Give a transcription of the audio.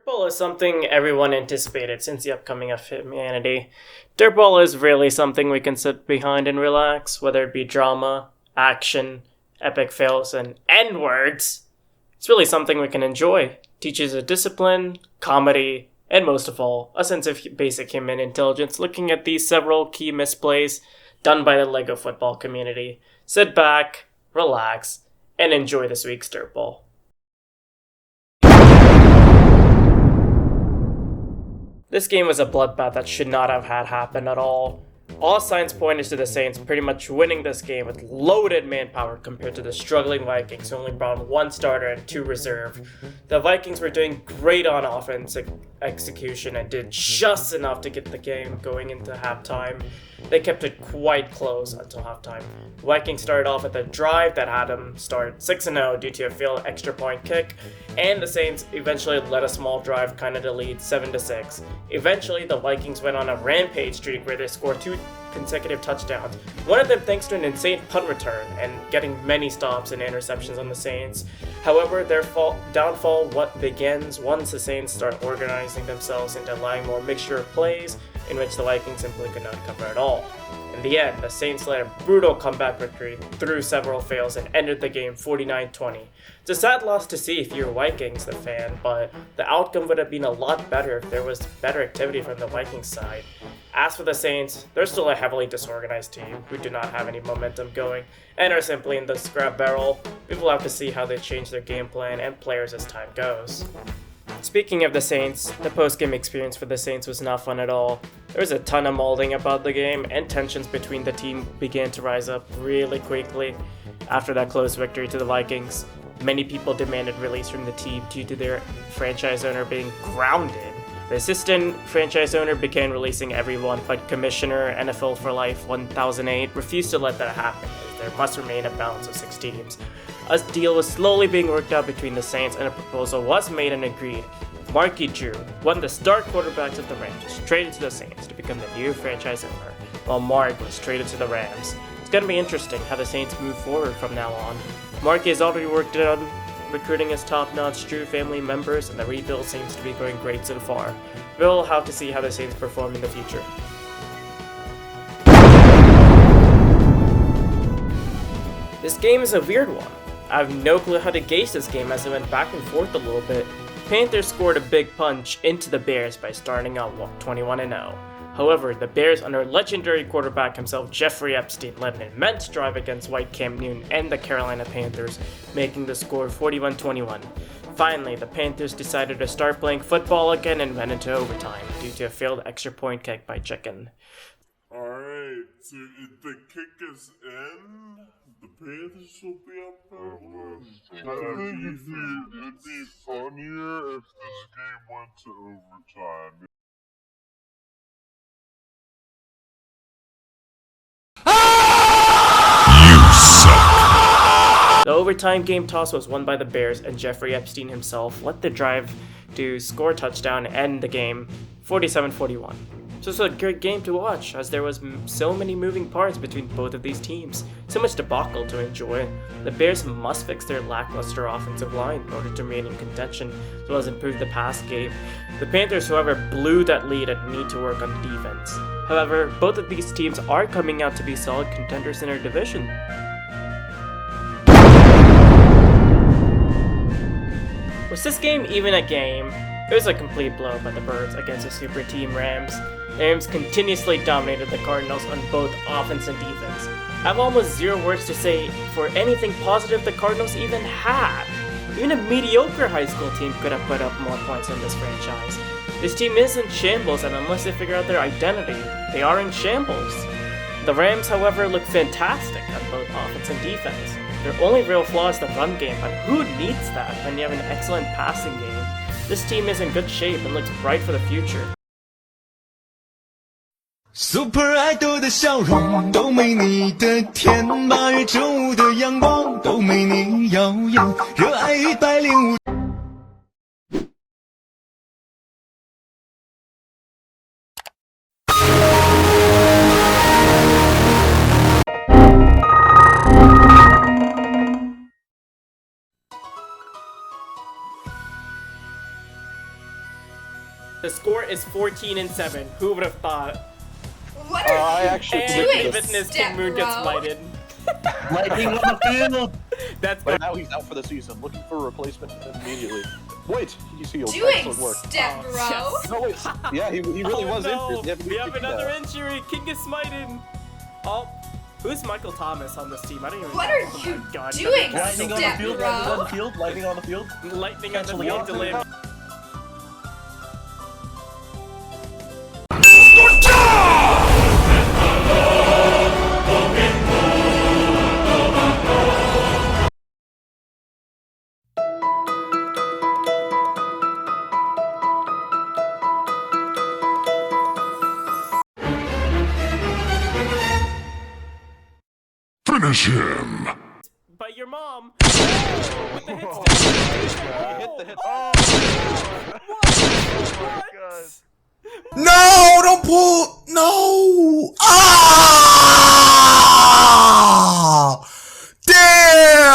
Dirtball is something everyone anticipated since the upcoming of humanity. Dirtball is really something we can sit behind and relax, whether it be drama, action, epic fails, and N-words. It's really something we can enjoy. Teaches a discipline, comedy, and most of all, a sense of basic human intelligence looking at these several key misplays done by the LEGO football community. Sit back, relax, and enjoy this week's Dirtball. This game was a bloodbath that should not have had happen at all. All signs pointed to the Saints pretty much winning this game with loaded manpower compared to the struggling Vikings who only brought one starter and two reserve. The Vikings were doing great on offense execution and did just enough to get the game going into halftime. They kept it quite close until halftime. Vikings started off with a drive that had them start 6-0 due to a failed extra point kick, and the Saints eventually led a small drive kind of to lead 7-6. Eventually, the Vikings went on a rampage streak where they scored 2 consecutive touchdowns, one of them thanks to an insane punt return and getting many stops and interceptions on the Saints. However, their downfall begins once the Saints start organizing themselves into allowing more mixture of plays in which the Vikings simply could not cover at all. In the end, the Saints led a brutal comeback victory through several fails and ended the game 49-20. It's a sad loss to see if you're Vikings the fan, but the outcome would have been a lot better if there was better activity from the Vikings side. As for the Saints, they're still a heavily disorganized team who do not have any momentum going and are simply in the scrap barrel. We will have to see how they change their game plan and players as time goes. Speaking of the Saints, the post-game experience for the Saints was not fun at all. There was a ton of molding about the game, and tensions between the team began to rise up really quickly after that close victory to the Vikings. Many people demanded release from the team due to their franchise owner being grounded. The assistant franchise owner began releasing everyone, but Commissioner NFL for Life 1008 refused to let that happen, as there must remain a balance of 6 teams. A deal was slowly being worked out between the Saints, and a proposal was made and agreed. Marky Drew, one of the star quarterbacks of the Rams, was traded to the Saints to become the new franchise owner, while Mark was traded to the Rams. It's going to be interesting how the Saints move forward from now on. Marky has already worked on recruiting his top-notch Drew family members, and the rebuild seems to be going great so far. We'll have to see how the Saints perform in the future. This game is a weird one. I have no clue how to gauge this game as it went back and forth a little bit. Panthers scored a big punch into the Bears by starting out 21-0. However, the Bears under legendary quarterback himself Jeffrey Epstein led an immense drive against White Cam Newton and the Carolina Panthers, making the score 41-21. Finally, the Panthers decided to start playing football again and went into overtime due to a failed extra point kick by Chicken. Alright, so if the kick is in, the Panthers will be up there. I think it'd be funnier if this game went to overtime. The overtime game toss was won by the Bears, and Jeffrey Epstein himself led the drive to score a touchdown and end the game 47-41. So it's a great game to watch, as there was so many moving parts between both of these teams. So much debacle to enjoy. The Bears must fix their lackluster offensive line in order to remain in contention, as well as improve the pass game. The Panthers, however, blew that lead and need to work on defense. However, both of these teams are coming out to be solid contenders in their division. Was this game even a game? It was a complete blow by the Birds against the super team Rams. The Rams continuously dominated the Cardinals on both offense and defense. I have almost zero words to say for anything positive the Cardinals even had. Even a mediocre high school team could have put up more points on this franchise. This team is in shambles, and unless they figure out their identity, they are in shambles. The Rams, however, look fantastic on both offense and defense. Their only real flaw is the run game, but who needs that when you have an excellent passing game? This team is in good shape and looks bright for the future. Super Idol 的笑容都没你的甜，8月正午的阳光都没你耀眼，热爱105。The score is 14-7. Who would have thought? What are I you actually And doing, even as King Moon gets Step-Bro? lighted. Lightning on the field! That's But the now he's out for the season, looking for a replacement immediately. Wait, he's healed. Doing, Excellent work. Step-Bro? yes. No, wait. Yeah, he really Oh, was no. injured. We have another injury. King is smited. Oh, who's Michael Thomas on this team? I don't even What know. are Oh you my God. doing, Lightning on the field, lightning on the Step-Bro? field, lightning on the field. Lightning on the Canceling field out. to live. Finish him! By your mom. Oh, with the hit stick. Hit the hit. What? No, don't pull. No. Ah! Damn.